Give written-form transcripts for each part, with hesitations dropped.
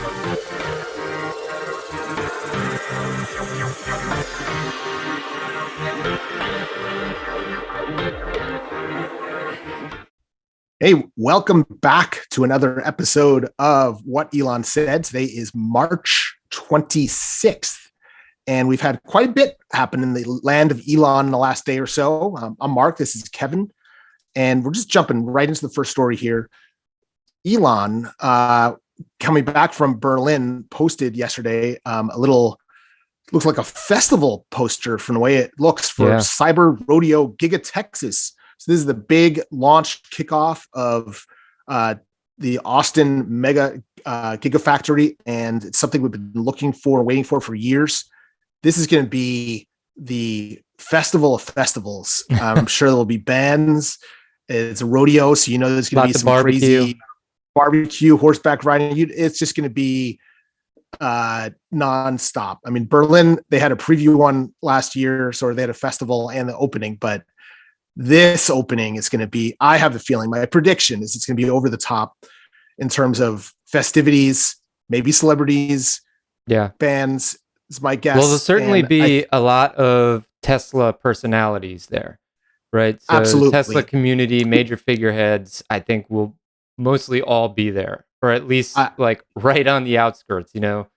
Hey, welcome back to another episode of What Elon Said. Today is March 26th, and we've had quite a bit happen in the land of Elon in the last day or so. I'm Mark, this is Kevin, and we're just jumping right into the first story here. Elon, coming back from Berlin, posted yesterday a little, looks like a festival poster from the way it looks for Cyber Rodeo Giga Texas. So this is the big launch kickoff of the Austin Mega Gigafactory, and it's something we've been looking for, waiting for years. This is going to be the festival of festivals. I'm sure there will be bands. It's a rodeo, so you know there's going to be some crazy barbecue, horseback riding. It's just going to be nonstop. I mean, Berlin, they had a preview one last year, so they had a festival and the opening, but this opening is going to be, I have the feeling, my prediction is it's going to be over the top in terms of festivities, maybe celebrities, bands, is my guess. Well, there'll certainly be a lot of Tesla personalities there, right? So absolutely. Tesla community, major figureheads, I think will mostly all be there, or at least like right on the outskirts, you know,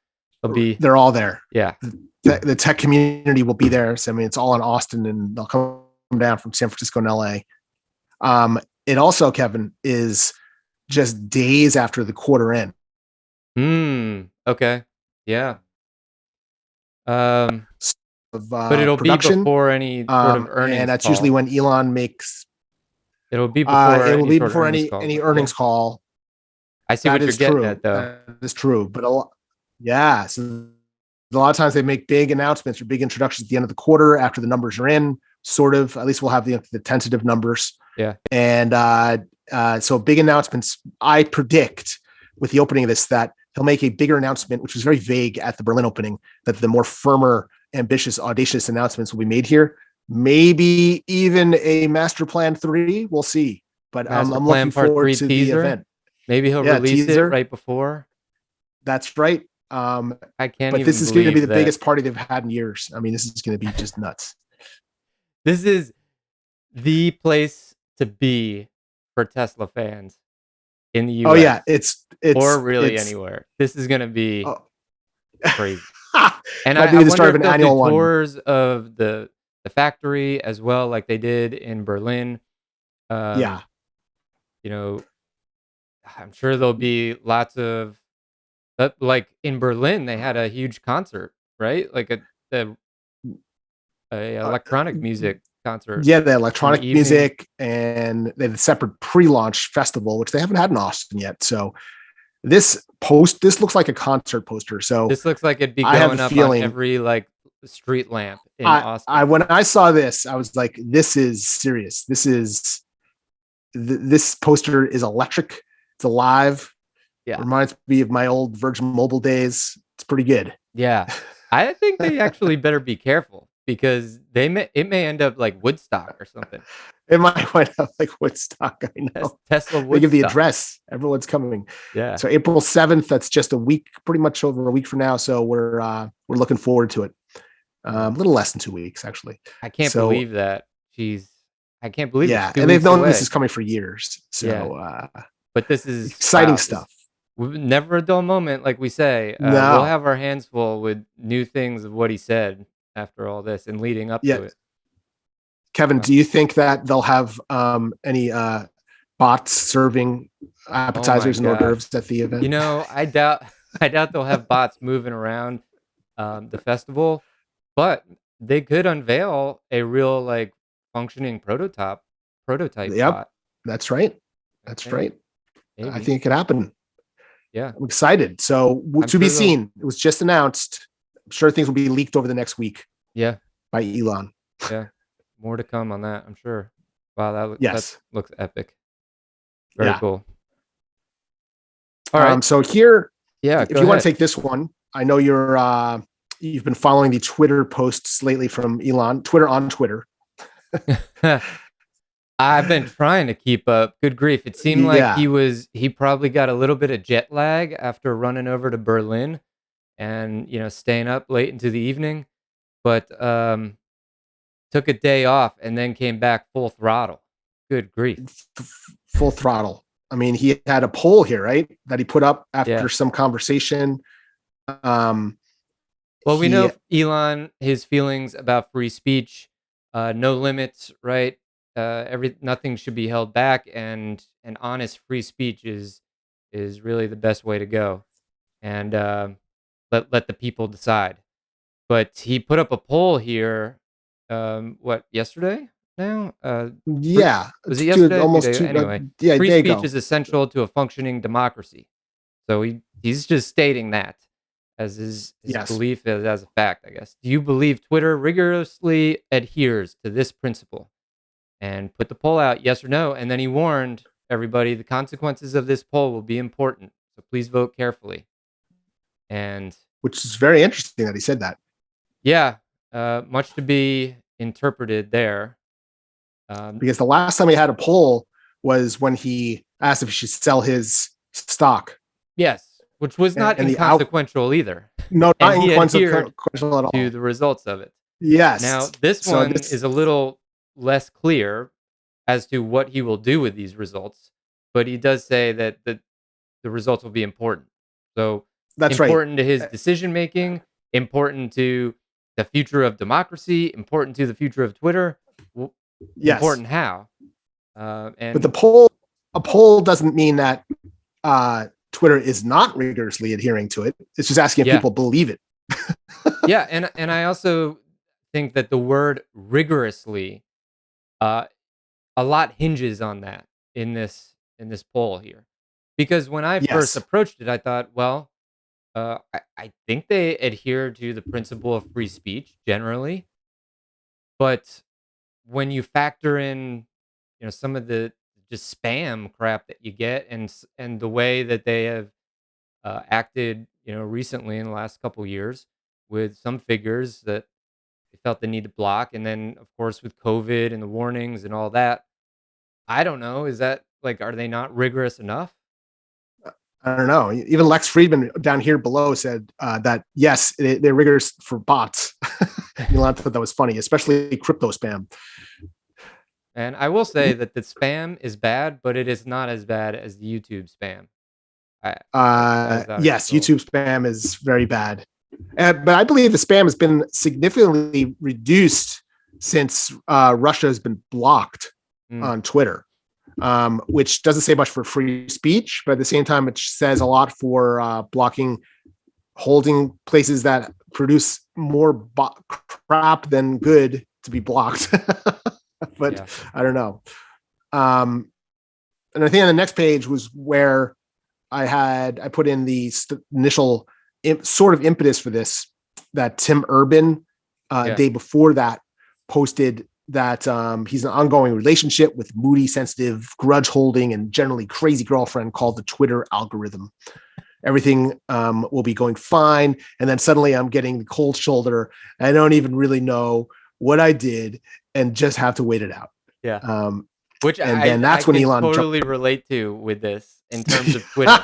they're all there. Yeah. The tech community will be there. So, I mean, it's all in Austin, and they'll come down from San Francisco and LA. It also, Kevin, is just days after the quarter end. Okay. Yeah. But it'll be before any sort of earnings and that's call. Usually when Elon makes. It'll be before. It will be before any earnings call. I see what you're getting at, though. That's true, but so a lot of times they make big announcements or big introductions at the end of the quarter after the numbers are in. Sort of, at least we'll have the tentative numbers. Yeah. And so big announcements. I predict with the opening of this that he'll make a bigger announcement, which was very vague at the Berlin opening, that the more firmer, ambitious, audacious announcements will be made here. Maybe even a Master Plan 3. We'll see. But I'm looking forward to the event. Maybe he'll release it right before. That's right. I can't. But this is going to be the biggest party they've had in years. I mean, this is going to be just nuts. This is the place to be for Tesla fans in the US. Oh yeah, it's or really anywhere. This is going to be crazy. And I wonder if they'll do tours of the factory as well, like they did in Berlin. You know, I'm sure there'll be lots of like in Berlin, they had a huge concert, right? Like a electronic music concert. Yeah, the electronic music, and they had a separate pre-launch festival, which they haven't had in Austin yet. So this looks like a concert poster. So this looks like it'd be going up on every like street lamp in Austin. When I saw this, I was like, this is serious. This poster is electric. It's alive. Yeah. Reminds me of my old Virgin Mobile days. It's pretty good. Yeah. I think they actually better be careful, because it may end up like Woodstock or something. It might wind up like Woodstock. I know. Tesla Woodstock. They give the address. Everyone's coming. Yeah. So April 7th. That's just a week, pretty much over a week from now. So we're looking forward to it. A little less than 2 weeks, actually. I can't believe that. Jeez. I can't believe it. Yeah, and they've known this is coming for years. So, but this is exciting stuff. Never a dull moment, like we say. We'll have our hands full with new things of what he said after all this and leading up to it. Kevin, do you think that they'll have any bots serving appetizers and hors d'oeuvres at the event? You know, I doubt they'll have bots moving around the festival, but they could unveil a real like functioning prototype bot. That's right. That's right. Maybe. I think it could happen. Yeah. I'm excited. So to be seen. It was just announced. I'm sure things will be leaked over the next week. Yeah. By Elon. Yeah. More to come on that, I'm sure. Wow, that looks epic. Very cool. All right. So here, if you want to take this one, I know you've been following the Twitter posts lately from Elon, Twitter on Twitter. I've been trying to keep up. Good grief. It seemed like Yeah, he probably got a little bit of jet lag after running over to Berlin and, staying up late into the evening, but took a day off and then came back full throttle. Good grief. full throttle. I mean, he had a poll here, right, that he put up Yeah. after some conversation. Um, Well, we he know Elon, his feelings about free speech, no limits, right? Nothing should be held back, and honest free speech is really the best way to go. And let the people decide. But he put up a poll here. What, yesterday? Now, yeah, was it two yesterday? almost 2 days. two Anyway, yeah, free day speech ago. is essential to a functioning democracy. So he's just stating that as his Yes, belief as a fact, I guess. Do you believe Twitter rigorously adheres to this principle? And put the poll out, yes or no. And then he warned everybody the consequences of this poll will be important. So please vote carefully. And which is very interesting that he said that. yeah, much to be interpreted there. Because the last time he had a poll was when he asked if he should sell his stock, Yes, which was not and the out inconsequential either. no, And not he adhered inconsequential at to all. the results of it. Now, Yes. this So one this is a little less clear as to what he will do with these results, but he does say that the results will be important. So, that's right. important to his decision making, important to the future of democracy, important to the future of Twitter, Yes, important how. but the And poll a poll doesn't mean that Twitter is not rigorously adhering to it. It's just asking if yeah, people believe it. yeah, and I also think that the word rigorously, uh, a lot hinges on that in this poll here, because when I first Yes, approached it, I thought, well, I think they adhere to the principle of free speech generally, but when you factor in, some of the just spam crap that you get, and the way that they have acted, recently in the last couple years with some figures that they felt the need to block, and then of course with COVID and the warnings and all that. I don't know. Is that like, are they not rigorous enough? I don't know. Even Lex Friedman down here below said that yes, they're rigorous for bots. Elon thought that was funny, especially crypto spam. And I will say that the spam is bad, but it is not as bad as the YouTube spam. That is out of Yes, control. YouTube spam is very bad, but I believe the spam has been significantly reduced since Russia has been blocked Mm, on Twitter, which doesn't say much for free speech, but at the same time, it says a lot for blocking holding places that produce more crap than good to be blocked. But yeah, I don't know. Um, and I think on the next page was where I put in the initial sort of impetus for this, that Tim Urban yeah, day before that posted that he's in an ongoing relationship with moody, sensitive, grudge holding, and generally crazy girlfriend called the Twitter algorithm. Everything will be going fine. And then suddenly I'm getting the cold shoulder. I don't even really know what I did and just have to wait it out. yeah. Um, Which and I then I that's when can Elon jumped. totally relate to with this in terms of Twitter,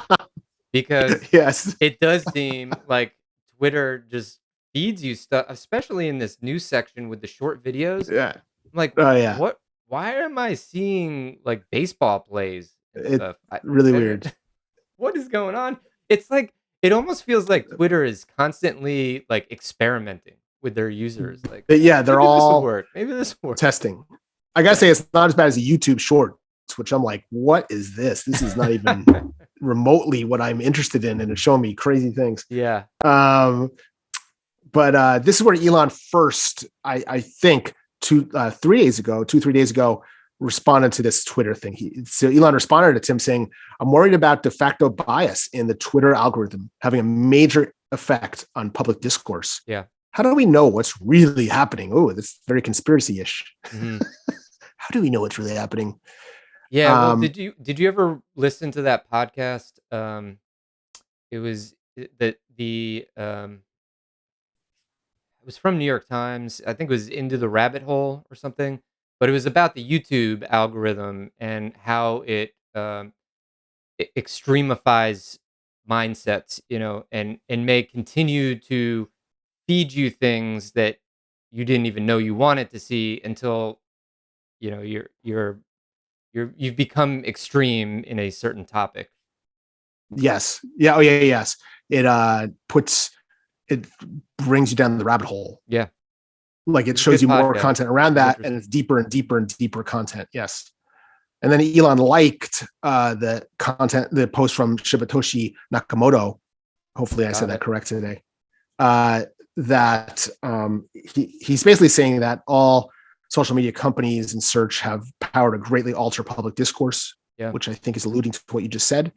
because Yes. it does seem like Twitter just feeds you stuff, especially in this news section with the short videos. Yeah. I'm like, Oh, yeah. what? Why am I seeing like baseball plays and It's stuff? really weird. What is going on? It's like it almost feels like Twitter is constantly like experimenting with their users. Like, But yeah, they're maybe this will all work. Maybe this will work. testing. I gotta Yeah. say, it's not as bad as the YouTube Shorts, which I'm like, what is this? This is not even remotely what I'm interested in, and it's showing me crazy things. Yeah. Um, but this is where Elon first, I think, 3 days ago, 3 days ago, responded to this Twitter thing. So Elon responded to Tim saying, "I'm worried about de facto bias in the Twitter algorithm having a major effect on public discourse. Yeah. How do we know what's really happening?" Oh, that's very conspiracy-ish. Hmm. How do we know what's really happening? Yeah. Well, Um, did you ever listen to that podcast? It was it was from New York Times. I think it was Into the Rabbit Hole or something. but it was about the YouTube algorithm and how it extremifies mindsets, and may continue to feed you things that you didn't even know you wanted to see until you've become extreme in a certain topic. Yes. Yeah. Oh, yeah. Yes. It it brings you down the rabbit hole. Yeah. Like it It's a shows good you more podcast. content around that, and it's deeper and deeper and deeper content. Yes. And then Elon liked the content, the post from Shibatoshi Nakamoto. Hopefully, I said that correct today. That he's basically saying that all social media companies and search have power to greatly alter public discourse, which I think is alluding to what you just said.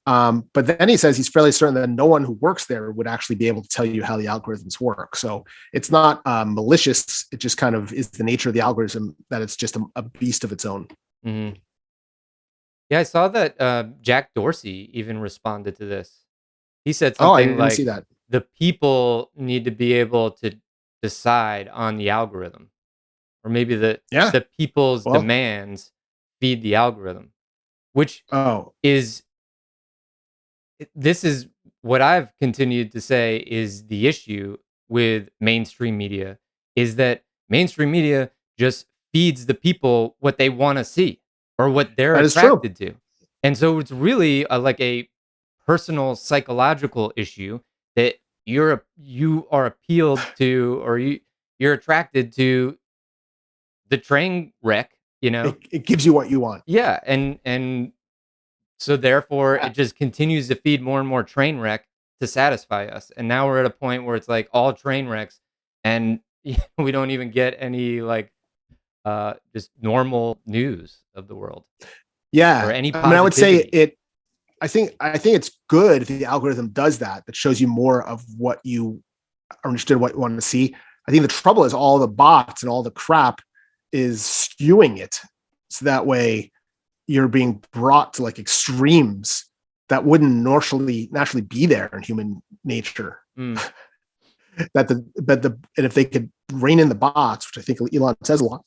But then he says he's fairly certain that no one who works there would actually be able to tell you how the algorithms work. So it's not malicious. It just kind of is the nature of the algorithm, that it's just a beast of its own. Mm-hmm. Yeah, I saw that Jack Dorsey even responded to this. He said something like, see that. The people need to be able to decide on the algorithm, or maybe the people's demands feed the algorithm, which is, this is what I've continued to say is the issue with mainstream media, is that mainstream media just feeds the people what they want to see or what they're attracted to. And so it's really like a personal psychological issue that you are appealed to, or you're attracted to the train wreck, it gives you what you want. Yeah. And so therefore it just continues to feed more and more train wreck to satisfy us. And now we're at a point where it's like all train wrecks, and we don't even get any like just normal news of the world. Yeah. Or any positivity. I mean, I would say it. I think it's good if the algorithm does that shows you more of what you understood, what you wanted to see. I think the trouble is all the bots and all the crap is skewing it. So that way you're being brought to like extremes that wouldn't naturally be there in human nature. And if they could rein in the bots, which I think Elon says a lot,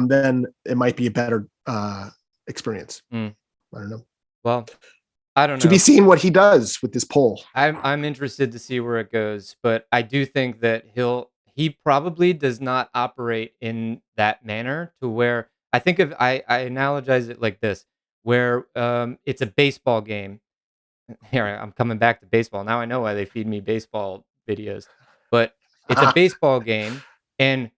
then it might be a better experience. I don't know. Well, I don't know. To be seen what he does with this poll. I'm interested to see where it goes, but I do think that he probably does not operate in that manner, to where I think I analogize it like this, where it's a baseball game. Here, I'm coming back to baseball. Now I know why they feed me baseball videos. But it's a baseball game, and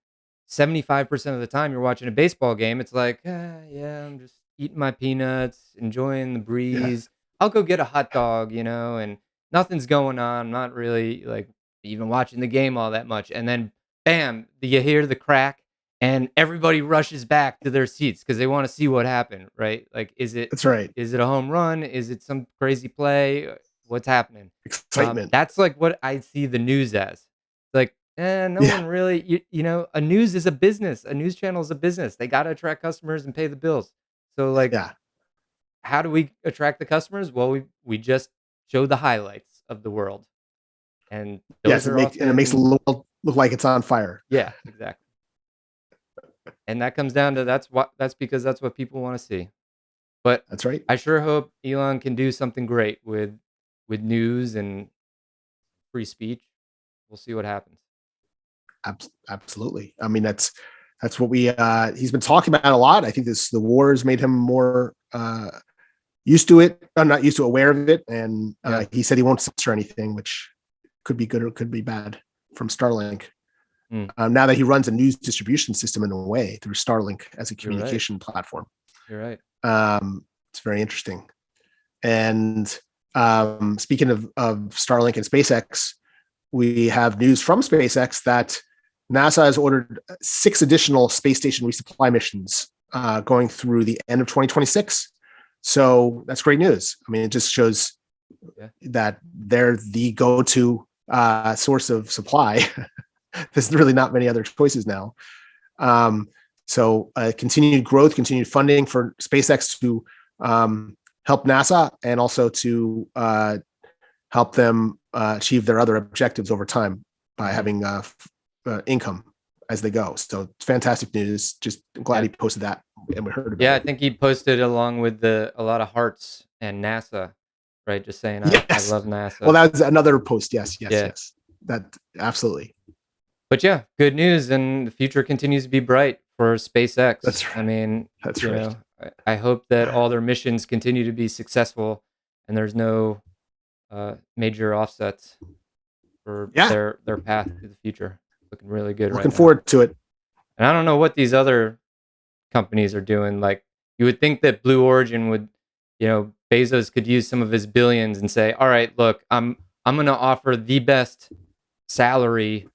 75% of the time you're watching a baseball game, it's like, yeah, I'm just eating my peanuts, enjoying the breeze. I'll go get a hot dog, and nothing's going on. I'm not really like even watching the game all that much. And then bam, you hear the crack, and everybody rushes back to their seats because they want to see what happened, right? Like, that's right. Is it a home run? Is it some crazy play? What's happening? Excitement. That's like what I see the news as. Like, no one really, a news is a business. A news channel is a business. They got to attract customers and pay the bills. So like, how do we attract the customers? Well, we just show the highlights of the world. And those it makes the world look like it's on fire. Yeah, exactly. And that comes down to that's because that's what people want to see. But that's right. I sure hope Elon can do something great with news and free speech. We'll see what happens. Absolutely. I mean, that's what he's been talking about a lot. I think the war has made him more used to it. I'm not used to, aware of it. And he said he won't censor anything, which could be good or could be bad, from Starlink. Now that he runs a news distribution system in a way through Starlink as a communication platform. You're right. It's very interesting. And speaking of Starlink and SpaceX, we have news from SpaceX that NASA has ordered 6 additional space station resupply missions going through the end of 2026. So that's great news. I mean, it just shows that they're the go-to source of supply. There's really not many other choices now. So continued growth, continued funding for SpaceX to help NASA, and also to help them achieve their other objectives over time by having income as they go. So it's fantastic news. Just glad he posted that and we heard about Yeah, I it. think he posted along with a lot of hearts and NASA, right? Just saying, I Yes. love NASA. Well, that was another post. Yes. Yeah. That absolutely. But yeah, good news, and the future continues to be bright for SpaceX. That's right. I mean, That's you right. know, I hope that all their missions continue to be successful, and there's no major offsets for Yeah. their path to the future. Looking really good right Looking now. forward to it. And I don't know what these other companies are doing. Like, you would think that Blue Origin would, Bezos could use some of his billions and say, "All right, look, I'm going to offer the best salary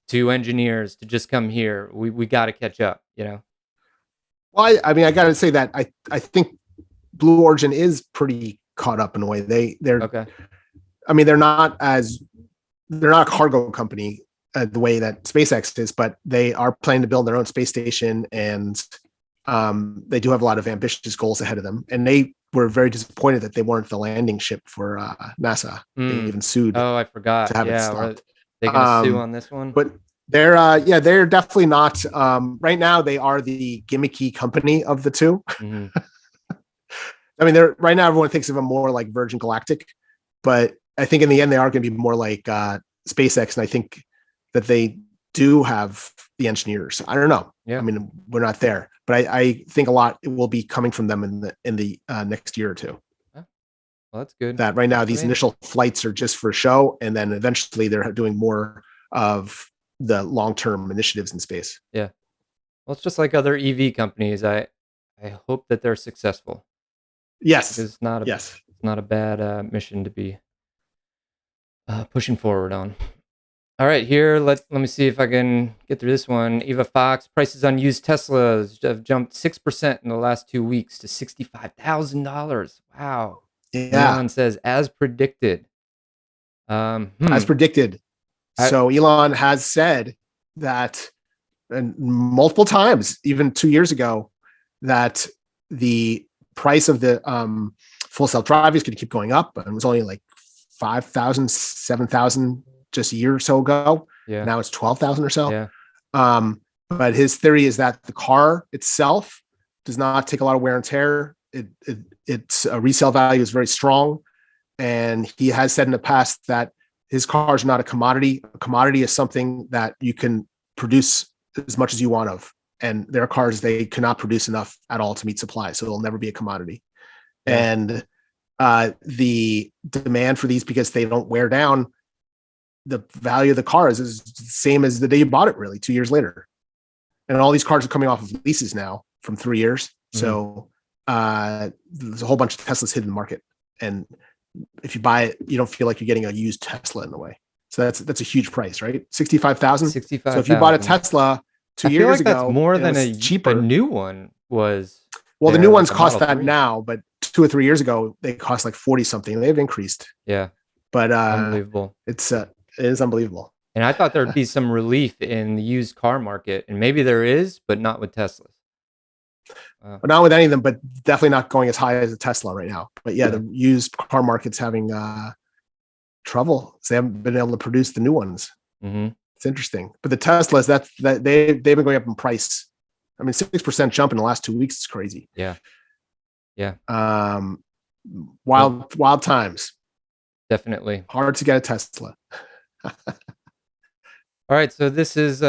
to engineers to just come here. We got to catch up." Well, I mean, I got to say that I think Blue Origin is pretty caught up in a way. They're Okay. I mean, they're not a cargo company the way that SpaceX is, but they are planning to build their own space station, and they do have a lot of ambitious goals ahead of them. And they were very disappointed that they weren't the landing ship for NASA. They even sued Oh, I forgot. to have it Yeah, stopped. they gonna sue on this one? But they're definitely not. Right now, they are the gimmicky company of the two. Mm-hmm. I mean, they're right now everyone thinks of them more like Virgin Galactic, but I think in the end they are going to be more like SpaceX, and I think that they do have the engineers. I don't know. Yeah. I mean, we're not there, but I think a lot will be coming from them in the next year or two. Well, that's good. That right now these initial flights are just for show, and then eventually they're doing more of the long-term initiatives in space. Yeah. Well, it's just like other EV companies. I hope that they're successful. Yes. It's not a bad mission to be pushing forward on. All right, here, let me see if I can get through this one. Eva Fox, prices on used Teslas have jumped 6% in the last 2 weeks to $65,000. Wow. Yeah. Elon says, as predicted. As predicted. So Elon has said that, and multiple times, even 2 years ago, that the price of the full self-drive is going to keep going up. And it was only like 5,000, 7,000 just a year or so ago. Yeah. Now it's 12,000 or so. Yeah. But his theory is that the car itself does not take a lot of wear and tear. Its resale value is very strong. And he has said in the past that his car is not a commodity. A commodity is something that you can produce as much as you want of. And their cars, they cannot produce enough at all to meet supply. So it'll never be a commodity. Yeah. And the demand for these, because they don't wear down, the value of the cars is the same as the day you bought it, really, 2 years later. And all these cars are coming off of leases now from 3 years. Mm-hmm. So there's a whole bunch of Teslas hitting the market. And if you buy it, you don't feel like you're getting a used Tesla in a way. So that's a huge price, right? 65,000. So if you bought a Tesla 2 years ago, that's more than cheaper. A new one was. Well, the new ones cost that now, but 2 or 3 years ago, they cost like 40 something. They've increased. Yeah. But unbelievable. It is unbelievable. And I thought there'd be some relief in the used car market, and maybe there is, but not with Teslas. But not with any of them, but definitely not going as high as a Tesla right now. But yeah, the used car market's having trouble. So they haven't been able to produce the new ones. Mm-hmm. It's interesting. But the Teslas, they've been going up in price. I mean, 6% jump in the last 2 weeks is crazy. Yeah. Yeah. Wild times. Definitely. Hard to get a Tesla. All right. So this is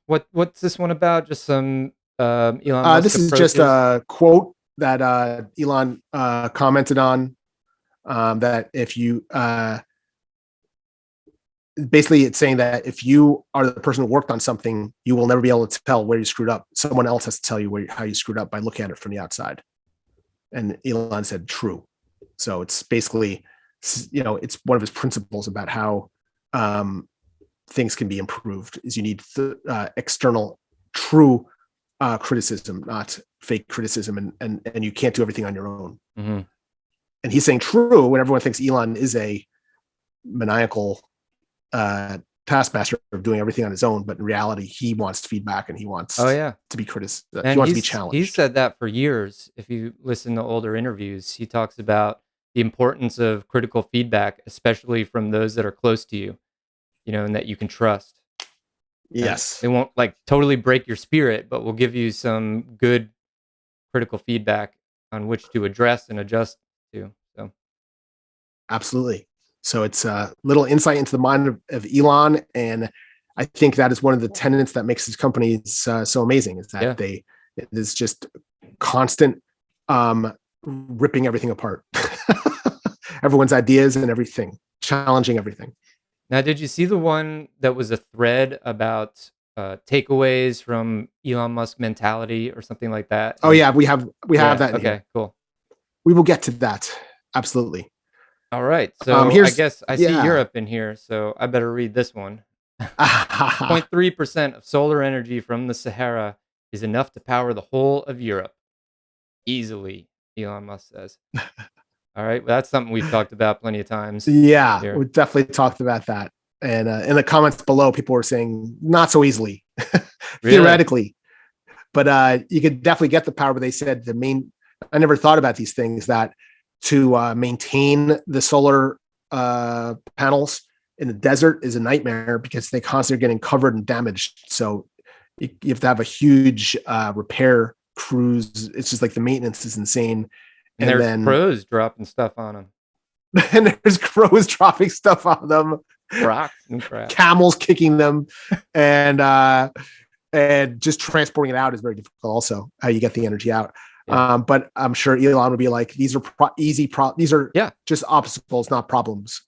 what's this one about? Just some Elon Musk this is approaches? Just a quote that Elon commented on, that if you basically it's saying that if you are the person who worked on something, you will never be able to tell where you screwed up. Someone else has to tell you how you screwed up by looking at it from the outside. And Elon said, true. So it's basically, it's one of his principles about how things can be improved is you need external true criticism, not fake criticism. And you can't do everything on your own. Mm-hmm. And he's saying true when everyone thinks Elon is a maniacal taskmaster of doing everything on his own, but in reality, he wants feedback and he wants to be criticized. He wants to be challenged. He's said that for years. If you listen to older interviews, he talks about the importance of critical feedback, especially from those that are close to you, and that you can trust. Yes. They won't like totally break your spirit, but will give you some good critical feedback on which to address and adjust to. So Absolutely. So it's a little insight into the mind of Elon, and I think that is one of the tenets that makes his companies so amazing. Is that yeah. it is just constant ripping everything apart, everyone's ideas and everything, challenging everything. Now, did you see the one that was a thread about takeaways from Elon Musk mentality or something like that? Oh And yeah, we have yeah, that in okay, here. cool. We will get to that. Absolutely. All right. So I Here's guess I see yeah. Europe in here, so I better read this one. 0.3% of solar energy from the Sahara is enough to power the whole of Europe easily, Elon Musk says. All right. Well, that's something we've talked about plenty of times Yeah, here. we definitely talked about that. And in the comments below, people were saying not so easily, Really? theoretically, but you could definitely get the power. But they said the main, I never thought about these things, that to maintain the solar panels in the desert is a nightmare because they constantly getting covered and damaged. So you have to have a huge repair crews. It's just like the maintenance is insane. And And there's then crows dropping stuff on them, and there's crows dropping stuff on them, rocks and crap. camels kicking them, and just transporting it out is very difficult. Also, how you get the energy out. Yeah. But I'm sure Elon would be like, these are these are Yeah. just obstacles, not problems.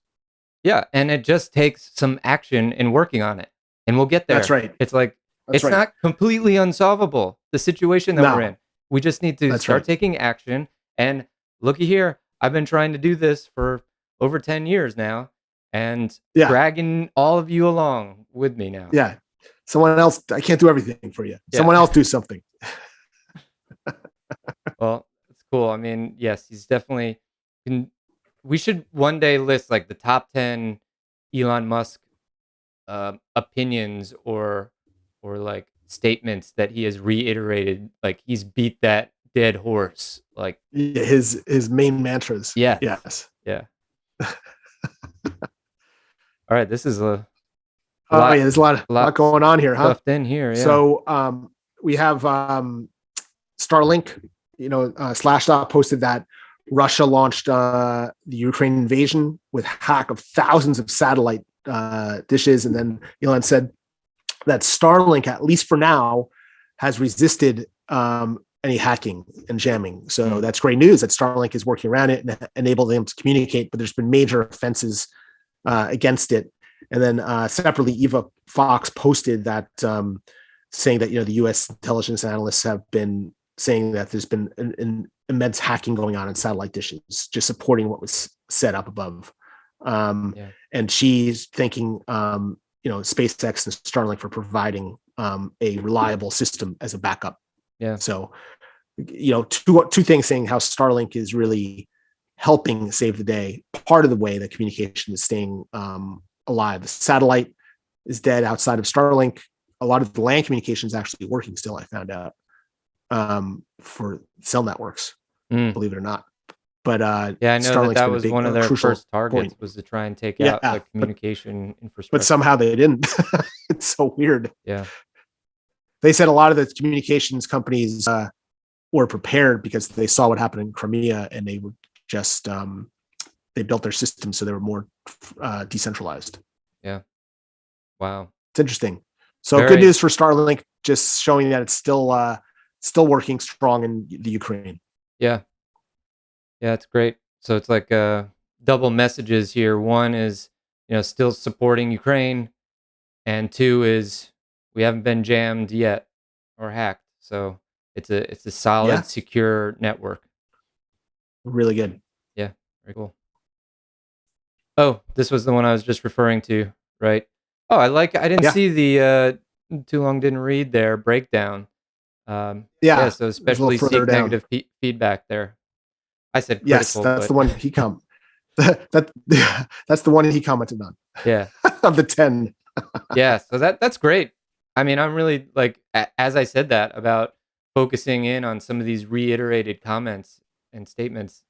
Yeah. And it just takes some action in working on it. And we'll get That's there. right. It's like, That's it's right. not completely unsolvable, the situation that we're No, in. We just need to that's start right. taking action. And looky here, I've been trying to do this for over 10 years now and Yeah, dragging all of you along with me now. yeah. Someone else. I can't do everything for you. Yeah. Someone else do something. Well, it's cool. I mean, yes, he's definitely. Can, we should one day list like the top 10 Elon Musk opinions or like statements that he has reiterated. Like he's beat that dead horse. Like His main mantras. yes, Yes. yeah. All right, this is a Oh lot, yeah, there's a lot going on here, huh? stuffed in here. Yeah, So we have Starlink. Slashdot posted that Russia launched the Ukraine invasion with hack of thousands of satellite dishes, and then Elon said that Starlink, at least for now, has resisted any hacking and jamming. So that's great news that Starlink is working around it and enabling them to communicate. But there's been major offenses against it. And then separately, Eva Fox posted that saying that the U.S. intelligence analysts have been saying that there's been an immense hacking going on in satellite dishes, just supporting what was set up above. yeah, And she's thanking SpaceX and Starlink for providing a reliable system as a backup. yeah, So two things saying how Starlink is really helping save the day. Part of the way that communication is staying alive. The satellite is dead outside of Starlink. A lot of the land communication is actually working still, I found out, for cell networks, mm. believe it or not. But Yeah. I know that Starlink's that been was one of a their crucial first targets point. was to try and take Yeah, out like but communication but infrastructure. somehow they didn't. It's so weird. Yeah, They said a lot of the communications companies were prepared because they saw what happened in Crimea, and they were just they built their systems so they were more decentralized. yeah. Wow. It's interesting. So good Very. news for Starlink, just showing that it's still working strong in the Ukraine. Yeah. Yeah, it's great. So it's like double messages here. One is, still supporting Ukraine, and two is we haven't been jammed yet or hacked. So it's a Yeah, solid, secure network. really good. Yeah, very cool. Oh, this was the one I was just referring to, right? Oh, I didn't Yeah, see the too long didn't read there breakdown. Yeah, yeah. so There's a little especially further seek down. negative feedback there. I said Yes, critical, that's but the one he that that's the one he commented on yeah. of the 10. Yeah, so that's great. I mean, I'm really like as I said that about focusing in on some of these reiterated comments and statements.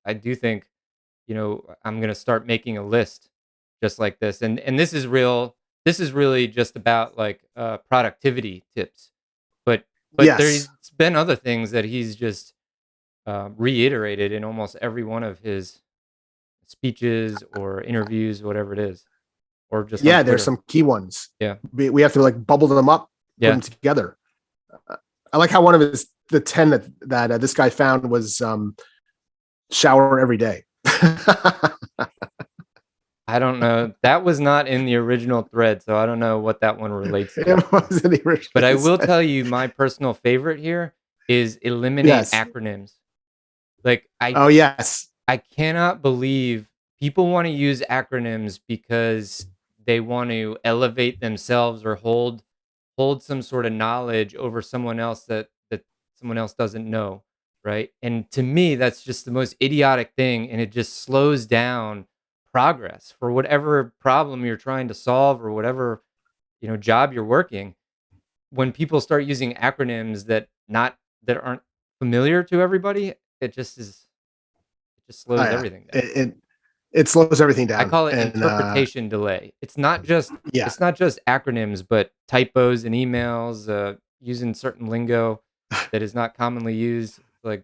I do think I'm gonna start making a list just like this, and this is real. this is really just about like productivity tips. But Yes. there's been other things that he's just reiterated in almost every one of his speeches or interviews, whatever it is, or just on Yeah, there's Twitter. some key ones. Yeah. We have to like bubble them up, put Yeah. them together. I like how one of the 10 that this guy found was shower every day. I don't know. That was not in the original thread, so I don't know what that one relates to. It wasn't the original. But I will tell you my personal favorite here is eliminate Yes. acronyms. Like Oh, yes. I cannot believe people want to use acronyms because they want to elevate themselves or hold some sort of knowledge over someone else that someone else doesn't know, right? And to me, that's just the most idiotic thing, and it just slows down progress for whatever problem you're trying to solve or whatever job you're working. When people start using acronyms that aren't familiar to everybody, it just Oh, slows yeah. everything down. It slows everything I down. call it And interpretation delay. yeah, It's not just acronyms, but typos in emails, using certain lingo that is not commonly used. Like,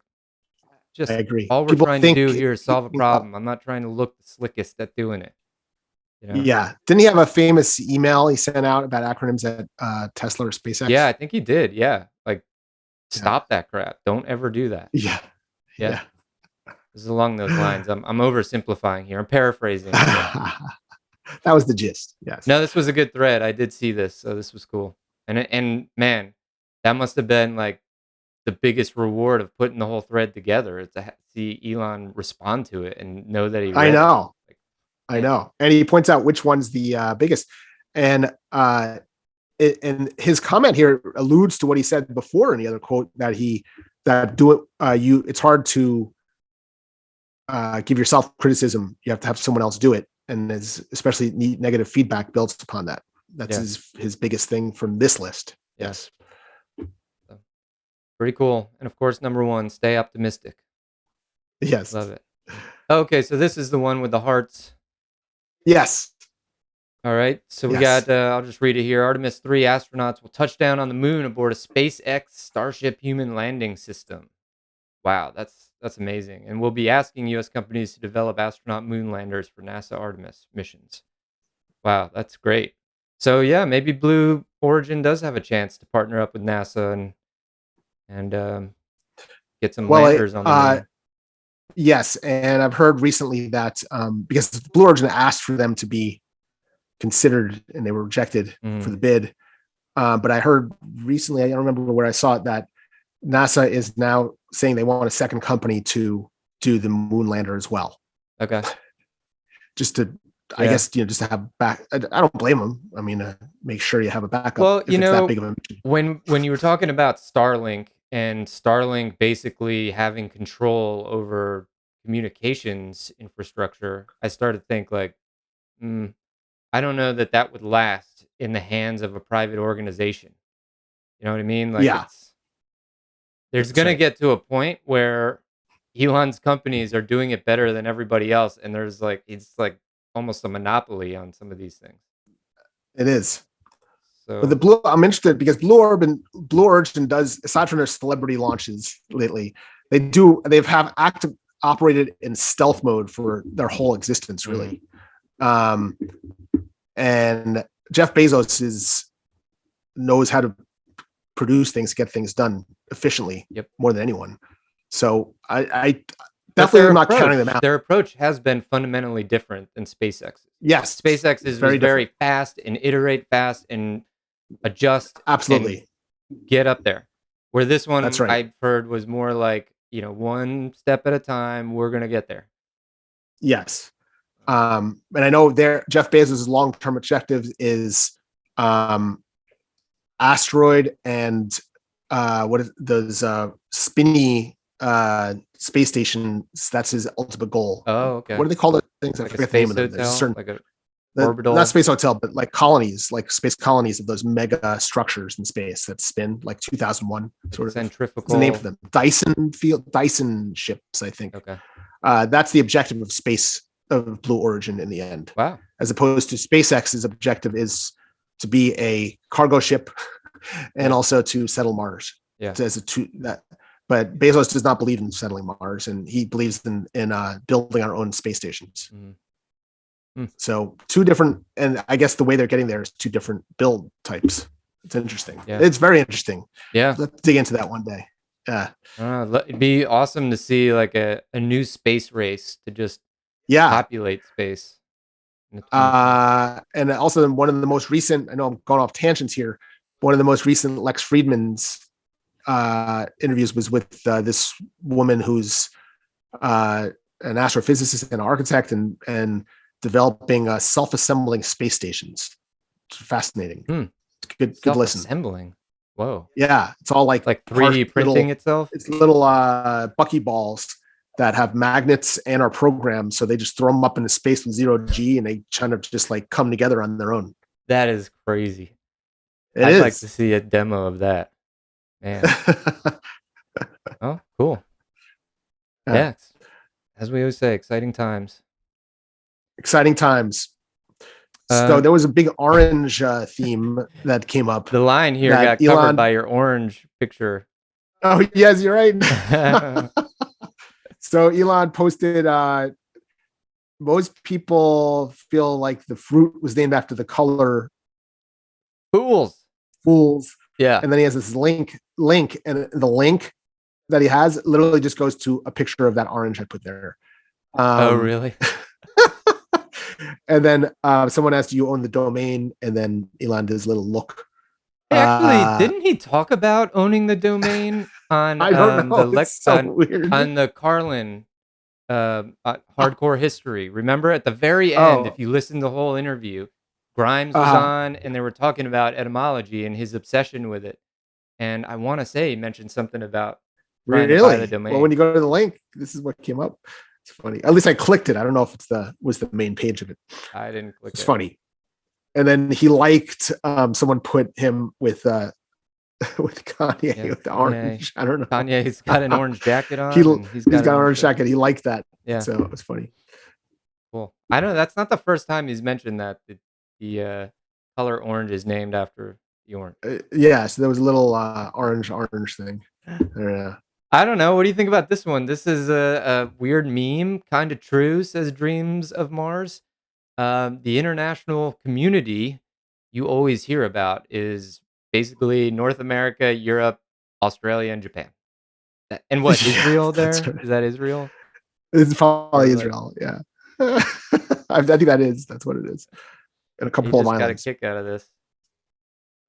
I just agree. all we're People trying to think, do here is solve a problem. I'm not trying to look the slickest at doing it. yeah. Didn't he have a famous email he sent out about acronyms at Tesla or SpaceX? Yeah, I think he did. Yeah, like Yeah. stop that crap. Don't ever do that. Yeah. Yeah, Yeah. this is along those lines. I'm oversimplifying here. I'm paraphrasing. That was the gist. Yes. No, this was a good thread. I did see this, so this was cool. And man, that must have been like the biggest reward of putting the whole thread together is to see Elon respond to it and know that he I read it. know. Like, I know. And he points out which one's the biggest. And and his comment here alludes to what he said before in the other quote that do it it's hard to give yourself criticism. You have to have someone else do it, and especially negative feedback builds upon that. That's his biggest thing from this list. Yes. So, pretty cool. And of course, number 1, stay optimistic. Yes. Love it. Okay, so this is the one with the hearts. Yes. All right, so we got, I'll just read it here. Artemis 3 astronauts will touch down on the moon aboard a SpaceX Starship human landing system. Wow, that's amazing. And we'll be asking U.S. companies to develop astronaut moon landers for NASA Artemis missions. Wow, that's great. So yeah, maybe Blue Origin does have a chance to partner up with NASA and get some landers on the moon. Yes, and I've heard recently that because Blue Origin asked for them to be considered and they were rejected for the bid. But I heard recently, I don't remember where I saw it, that NASA is now saying they want a second company to do the moon lander as well. Okay. Just to, I guess, just to have back. I don't blame them. I mean, make sure you have a backup. Well, if it's that big of a mission. when you were talking about Starlink and Starlink basically having control over communications infrastructure, I started to think like, I don't know that would last in the hands of a private organization. You know what I mean? Like, there's going to get to a point where Elon's companies are doing it better than everybody else, and it's like almost a monopoly on some of these things. It is. So, but I'm interested because Blue Origin does, aside from their celebrity launches lately, they've active operated in stealth mode for their whole existence, really. And Jeff Bezos knows how to produce things, get things done efficiently, more than anyone. So I definitely am not counting them out. Their approach has been fundamentally different than SpaceX. Yes, SpaceX is very fast and iterate fast and adjust. Absolutely, and get up there. Where this one, that's right, I've heard was more like, one step at a time. We're gonna get there. Yes. And I know Jeff Bezos' long-term objective is asteroid and what is those spinny space stations. That's his ultimate goal. Oh, okay. What do they call those things? Like I forget the name of them. There's a certain, like orbital, not space hotel, but like colonies, like space colonies of those mega structures in space that spin, like 2001 sort of centrifugal. What's the name for them? Dyson ships, I think. Okay. That's the objective of Blue Origin in the end. Wow. As opposed to SpaceX's objective is to be a cargo ship and also to settle Mars. Yeah. But Bezos does not believe in settling Mars, and he believes in building our own space stations. So two different, and I guess the way they're getting there is two different build types. It's interesting. Yeah. It's very interesting. Yeah. Let's dig into that one day. Yeah. It'd be awesome to see like a new space race to just populate space. And also one of the most recent, I know I'm going off tangents here, one of the most recent Lex Friedman's interviews was with this woman who's an astrophysicist and architect and developing self-assembling space stations. It's fascinating. Good listen. Self-assembling. Whoa. Yeah, it's all like 3D printing itself. It's little buckyballs that have magnets and are programmed, so they just throw them up into space with 0G, and they kind of just like come together on their own. That is crazy. I'd like to see a demo of that. Man. Oh, cool. Yeah. As we always say, exciting times. Exciting times. So there was a big orange theme that came up. The line here got covered by your orange picture. Oh, yes, you're right. So Elon posted, most people feel like the fruit was named after the color. Fools. Yeah. And then he has this link, and the link that he has literally just goes to a picture of that orange I put there. Oh, really? And then someone asked, do you own the domain? And then Elon does a little look. Actually, didn't he talk about owning the domain on I don't know. On the Carlin Hardcore History? Remember at the very end, if you listen to the whole interview, Grimes was on, and they were talking about etymology and his obsession with it. And I want to say he mentioned something about trying to buy the domain. Well, when you go to the link, this is what came up. It's funny. At least I clicked it. I don't know if was the main page of it. I didn't click it. It's funny. And then he liked someone put him with Kanye with the orange. I don't know. Kanye's got an orange jacket on. He's got an orange jacket. He liked that. Yeah. So it was funny. Cool. I know that's not the first time he's mentioned that the color orange is named after the orange. So there was a little orange thing. I don't know. What do you think about this one? This is a weird meme. Kind of true, says Dreams of Mars. The international community you always hear about is basically North America, Europe, Australia, and Japan. And what, Israel there? Right. Is that Israel? It's probably Israel, yeah. I think that's what it is. And a couple of islands. Got a kick out of this.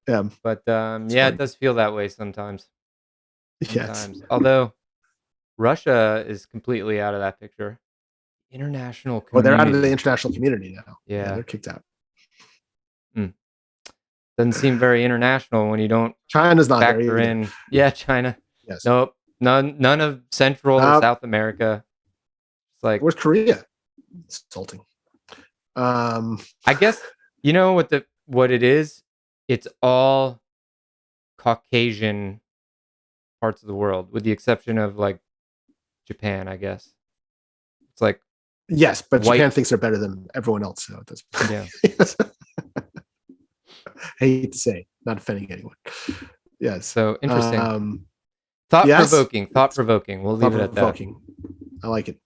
Yeah. But it does feel that way sometimes. Yes. Although Russia is completely out of that picture. International community. Well, they're out of the international community now. Yeah, they're kicked out. Doesn't seem very international when you don't China's not factor there in. Yeah, China. Yes. Nope. None of Central or South America. It's like, where's Korea? It's insulting. I guess you know what it is? It's all Caucasian parts of the world, with the exception of like Japan, I guess. It's like yes, but Japan thinks they're better than everyone else. So it does. Yeah. I hate to say, not offending anyone. Yes. So interesting. Thought-provoking. Thought-provoking. We'll leave it at that. I like it.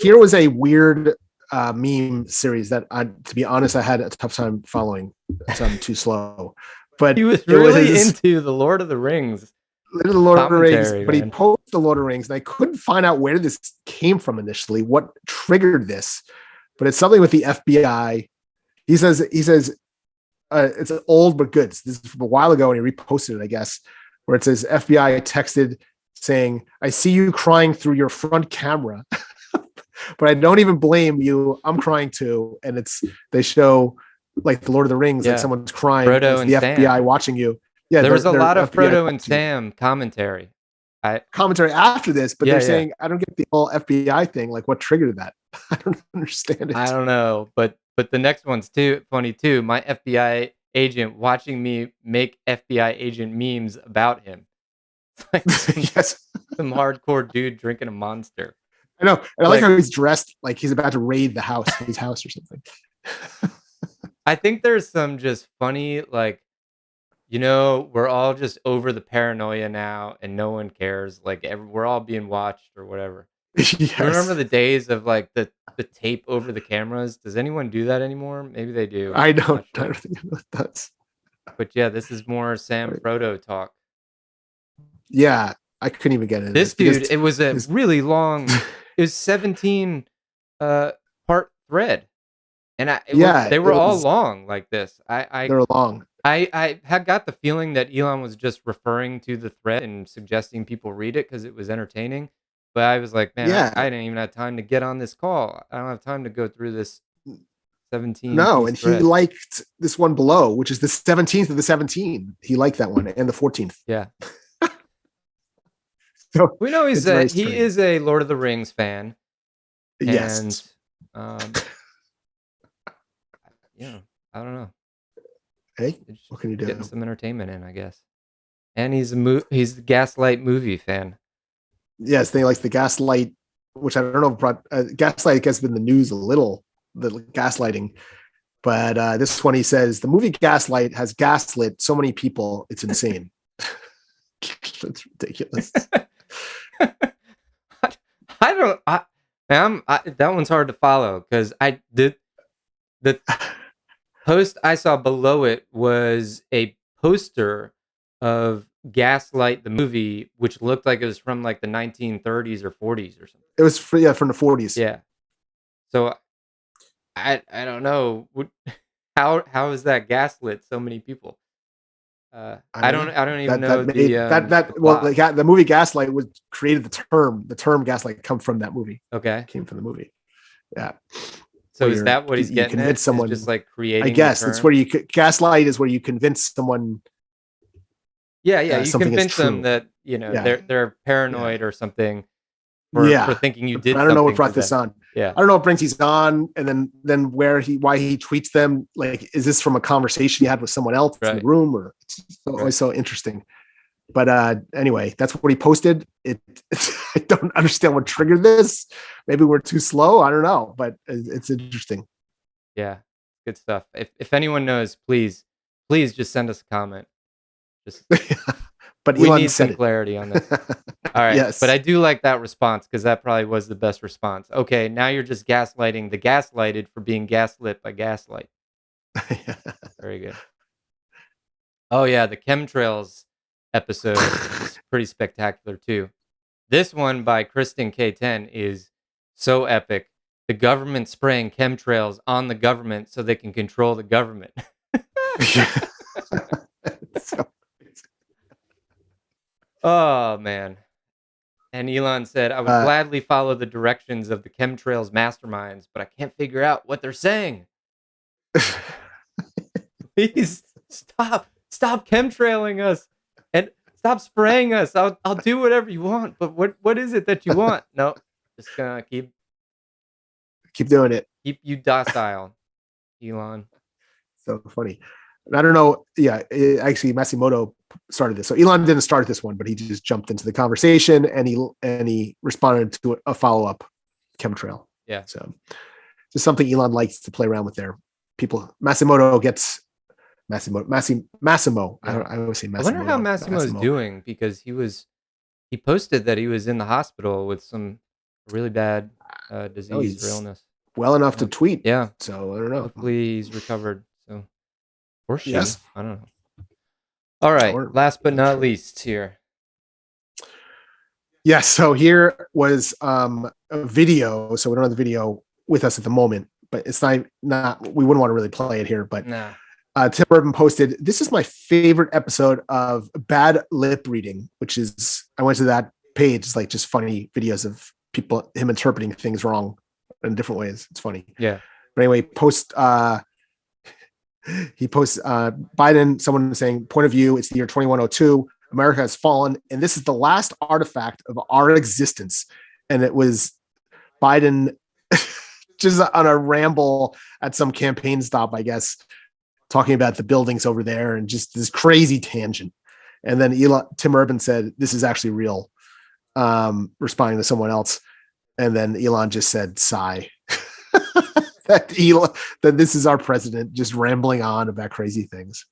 Here was a weird meme series that, to be honest, I had a tough time following. So I'm too slow. But he was really into the Lord of the Rings. The Lord of the Rings, but he posted the Lord of the Rings, and I couldn't find out where this came from initially, what triggered this. But it's something with the FBI. He says it's old but good. This is from a while ago, and he reposted it, I guess, where it says FBI texted saying, "I see you crying through your front camera, but I don't even blame you. I'm crying too." And they show like the Lord of the Rings, like someone's crying. Frodo and the Sam. FBI watching you. Yeah, there was a lot of Frodo and Sam commentary. Commentary after this, but they're saying, I don't get the whole FBI thing. Like, what triggered that? I don't understand it. I don't know, but the next one's funny too. My FBI agent watching me make FBI agent memes about him. Like some hardcore dude drinking a Monster. I know, and I like how he's dressed like he's about to raid his house or something. I think there's some just funny, like, we're all just over the paranoia now, and no one cares. Like, we're all being watched or whatever. You remember Yes. the days of like the tape over the cameras? Does anyone do that anymore? Maybe they do. I I'm don't, not I sure. don't think it does. But yeah, this is more Sam Frodo talk. Yeah, I couldn't even get into This this dude, because it was a his, really long. It was 17 part thread, and yeah, they were it all was, long like this. they're long. I had got the feeling that Elon was just referring to the thread and suggesting people read it because it was entertaining. But I was like, man, Yeah, I didn't even have time to get on this call. I don't have time to go through this 17 no, piece and he thread. liked this one below, which is the 17th of the 17. He liked that one and the 14th. Yeah. So We know it's very he strange. is a Lord of the Rings fan, and Yes. um, I don't know. Hey, It's what just can you getting do? some entertainment in, I guess. And he's the Gaslight movie fan. Yes, they likes the Gaslight, which I don't know if brought Gaslight gets been in the news a little, the gaslighting. But this one, he says the movie Gaslight has gaslit so many people, it's insane. That's ridiculous. I don't. That one's hard to follow because I did the post I saw below it was a poster of Gaslight the movie, which looked like it was from like the 1930s or 40s or something. It was from the 40s. Yeah. So I don't know how is that gaslit so many people. I don't know. I don't even That know that made the well plot. the movie Gaslight was created the term Gaslight come from that movie. Okay. Came from the movie. Yeah. So Where is that what he's you getting convince at? Is someone. just like I creating the guess it's where term? you gaslight is where you convince someone Yeah, yeah. You something is convince them true. that Yeah. they're Yeah. paranoid or something for Yeah. thinking you But did I don't know what something to brought this them. on. Yeah. I don't know what brings these on, and then why he tweets them. Like, is this from a conversation he had with someone else in the Right. room, or it's Right. always so interesting. But anyway, that's what he posted. I don't understand what triggered this. Maybe we're too slow. I don't know, but it's interesting. Yeah. Good stuff. If anyone knows, please just send us a comment. Just But we Elon need some said clarity on this. it. All right. But I Yes. do like that response because that probably was the best response. Okay, now you're just gaslighting the gaslighted for being gaslit by gaslight. Very good. Oh yeah, the chemtrails episode is pretty spectacular too. This one by Kristen K10 is so epic. The government spraying chemtrails on the government so they can control the government. So, Oh man. And Elon said, I would uh, gladly follow the directions of the chemtrails masterminds, but I can't figure out what they're saying. Please stop chemtrailing us and stop spraying us. I'll do whatever you want, but what is it that you want? No, just gonna keep doing it. keep you docile, Elon. So funny. And I don't know. Yeah, actually, Masimoto started this. So Elon didn't start this one, but he just jumped into the conversation and he responded to a follow up chemtrail. Yeah. So just something Elon likes to play around with there. People, Masimoto gets Massimo. Yeah. I always say I wonder how Masimoto. Massimo is Massimo. doing because he posted that he was in the hospital with some really bad No, disease or he's illness. well enough to Yeah. tweet. Yeah. So I don't know. Hopefully he's recovered. So or she. Yes. I don't know. All right. Or Last but not sure. least here. Yes. So here was a video. So we don't have the video with us at the moment, but it's not we wouldn't want to really play it here. But Nah. Tim Urban posted, this is my favorite episode of Bad Lip Reading, which is I went to that page. It's like just funny videos of him interpreting things wrong in different ways. It's funny. Yeah. But anyway, he posts Biden, someone saying, point of view, it's the year 2102. America has fallen, and this is the last artifact of our existence. And it was Biden just on a ramble at some campaign stop, I guess, talking about the buildings over there and just this crazy tangent. And then Tim Urban said, this is actually real, responding to someone else. And then Elon just said, sigh. that this is our president just rambling on about crazy things.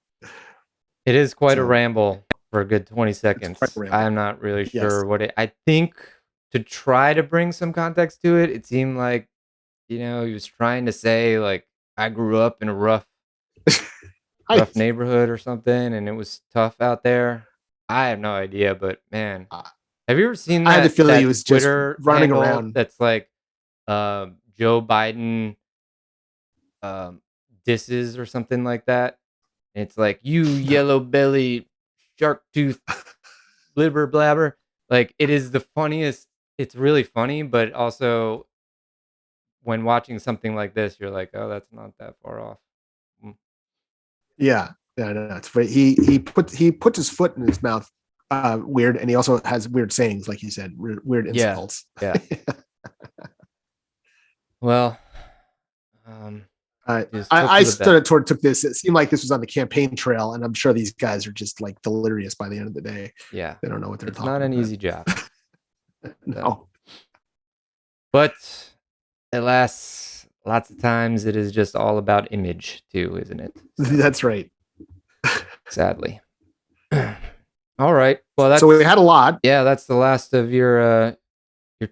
It is quite a ramble for a good 20 It's seconds. quite a ramble. I'm not really Yes. sure what I think to try to bring some context to it. It seemed like, he was trying to say like, I grew up in a rough neighborhood or something, and it was tough out there. I have no idea, but man, have you ever seen I had the that feeling he was just Twitter running handle around. that's like Joe Biden disses or something like that? And it's like, you yellow belly shark tooth blibber blabber. Like, it is the funniest. It's really funny, but also when watching something like this, you're like, oh, that's not that far off. Yeah, no, it's he puts his foot in his mouth, weird, and he also has weird sayings, like you said, weird insults. Yeah. Well, I sort of took this. It seemed like this was on the campaign trail, and I'm sure these guys are just like delirious by the end of the day. Yeah, they don't know what they're talking about. It's not an easy job. No, but alas, lots of times it is just all about image too, isn't it? So, that's right. Sadly. All right. Well, so we had a lot. Yeah, that's the last of your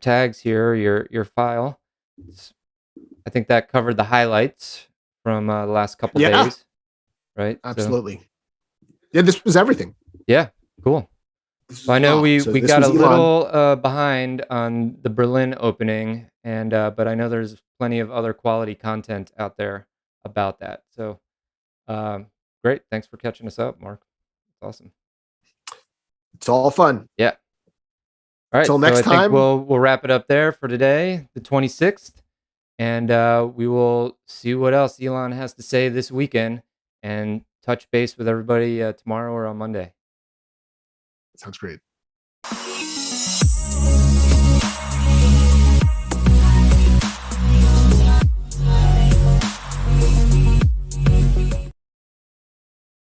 tags here, your file. I think that covered the highlights from the last couple days. Right? Absolutely. So, yeah, this was everything. Yeah, cool. So I know we got a little behind on the Berlin opening, and but I know there's plenty of other quality content out there about that. So great. Thanks for catching us up, Mark. It's awesome. It's all fun. Yeah. All right. Until next time, we'll wrap it up there for today, the 26th, and we will see what else Elon has to say this weekend, and touch base with everybody tomorrow or on Monday. Sounds great.